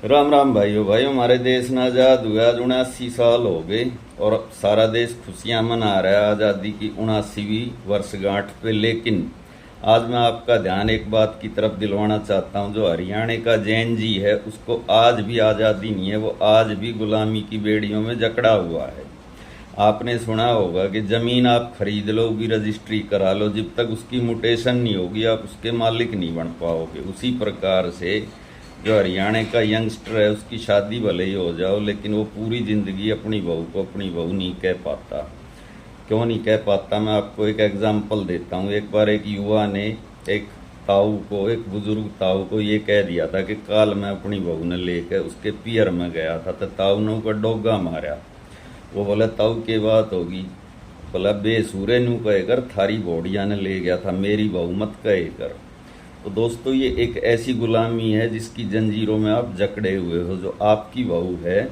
राम राम भाइयों हमारे देश ने आज़ाद हुआ आज 79 साल हो गए और सारा देश खुशियां मना रहा है आज़ादी की 79वीं वर्षगांठ पे। लेकिन आज मैं आपका ध्यान एक बात की तरफ दिलवाना चाहता हूं। जो हरियाणा का जैन जी है उसको आज भी आज़ादी नहीं है, वो आज भी गुलामी की बेड़ियों में जकड़ा हुआ है। आपने सुना होगा कि ज़मीन आप खरीद लो भी, रजिस्ट्री करा लो, जब तक उसकी म्यूटेशन नहीं होगी आप उसके मालिक नहीं बन पाओगे। उसी प्रकार से जो हरियाणा का यंगस्टर है उसकी शादी भले ही हो जाओ लेकिन वो पूरी ज़िंदगी अपनी बहू को अपनी बहू नहीं कह पाता। क्यों नहीं कह पाता, मैं आपको एक एग्जांपल देता हूँ। एक बार एक युवा ने एक ताऊ को, एक बुजुर्ग ताऊ को ये कह दिया था कि कल मैं अपनी बहू ने लेकर उसके पियर में गया था तो ताऊ ने उसका डोगा मारा। वो बोला ताऊ की बात होगी, बोला बेसूरे नू कहे कर, थारी बोड़िया ने ले गया था, मेरी बहू मत कहे कर। तो दोस्तों ये एक ऐसी गुलामी है जिसकी जंजीरों में आप जकड़े हुए हो। जो आपकी बहू है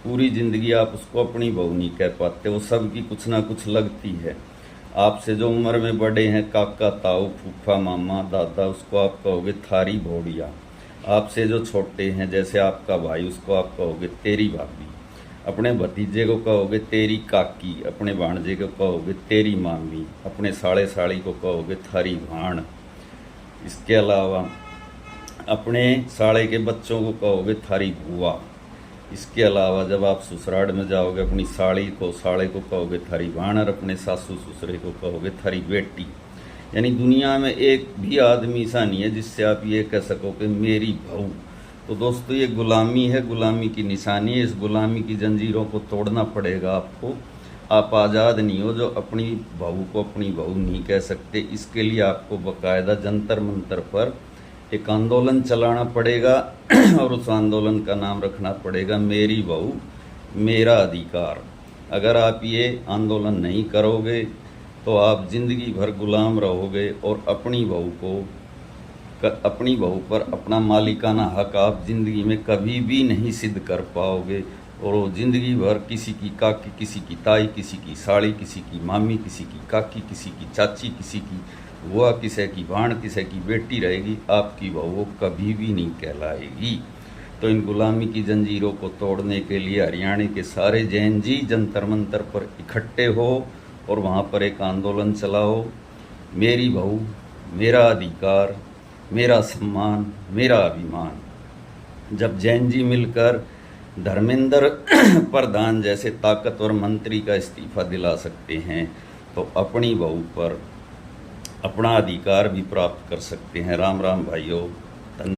पूरी ज़िंदगी आप उसको अपनी बहू नहीं कह पाते, वो सबकी कुछ ना कुछ लगती है। आपसे जो उम्र में बड़े हैं, काका ताऊ फूफा मामा दादा, उसको आप कहोगे थारी भोड़िया। आपसे जो छोटे हैं जैसे आपका भाई, उसको आप कहोगे तेरी भाभी। अपने भतीजे को कहोगे तेरी काकी, अपने भाणजे को कहोगे तेरी मामी, अपने साले साड़ी को कहोगे थारी भाण। इसके अलावा अपने साले के बच्चों को कहोगे थारी बुआ। इसके अलावा जब आप ससुराल में जाओगे अपनी साड़ी को, साले को कहोगे थारी भाण और अपने सासू ससुरे को कहोगे थारी बेटी। यानी दुनिया में एक भी आदमी ऐसा नहीं है जिससे आप ये कह सको कि मेरी बहू। तो दोस्तों ये गुलामी है, गुलामी की निशानी है। इस गुलामी की जंजीरों को तोड़ना पड़ेगा आपको। आप आज़ाद नहीं हो जो अपनी बहू को अपनी बहू नहीं कह सकते। इसके लिए आपको बाकायदा जंतर मंतर पर एक आंदोलन चलाना पड़ेगा और उस आंदोलन का नाम रखना पड़ेगा मेरी बहू मेरा अधिकार। अगर आप ये आंदोलन नहीं करोगे तो आप ज़िंदगी भर गुलाम रहोगे और अपनी बहू को, अपनी बहू पर अपना मालिकाना हक आप ज़िंदगी में कभी भी नहीं सिद्ध कर पाओगे। और वो ज़िंदगी भर किसी की काकी, किसी की ताई, किसी की साड़ी, किसी की मामी, किसी की काकी, किसी की चाची, किसी की बुआ, किसी की भाण, किसी की बेटी रहेगी। आपकी बहू कभी भी नहीं कहलाएगी। तो इन गुलामी की जंजीरों को तोड़ने के लिए हरियाणा के सारे जैन जी जंतर मंतर पर इकट्ठे हो और वहाँ पर एक आंदोलन चलाओ। मेरी बहू मेरा अधिकार, मेरा सम्मान, मेरा अभिमान। जब जैन जी मिलकर धर्मेंद्र प्रधान जैसे ताकतवर मंत्री का इस्तीफा दिला सकते हैं तो अपनी बहू पर अपना अधिकार भी प्राप्त कर सकते हैं। राम राम भाइयों।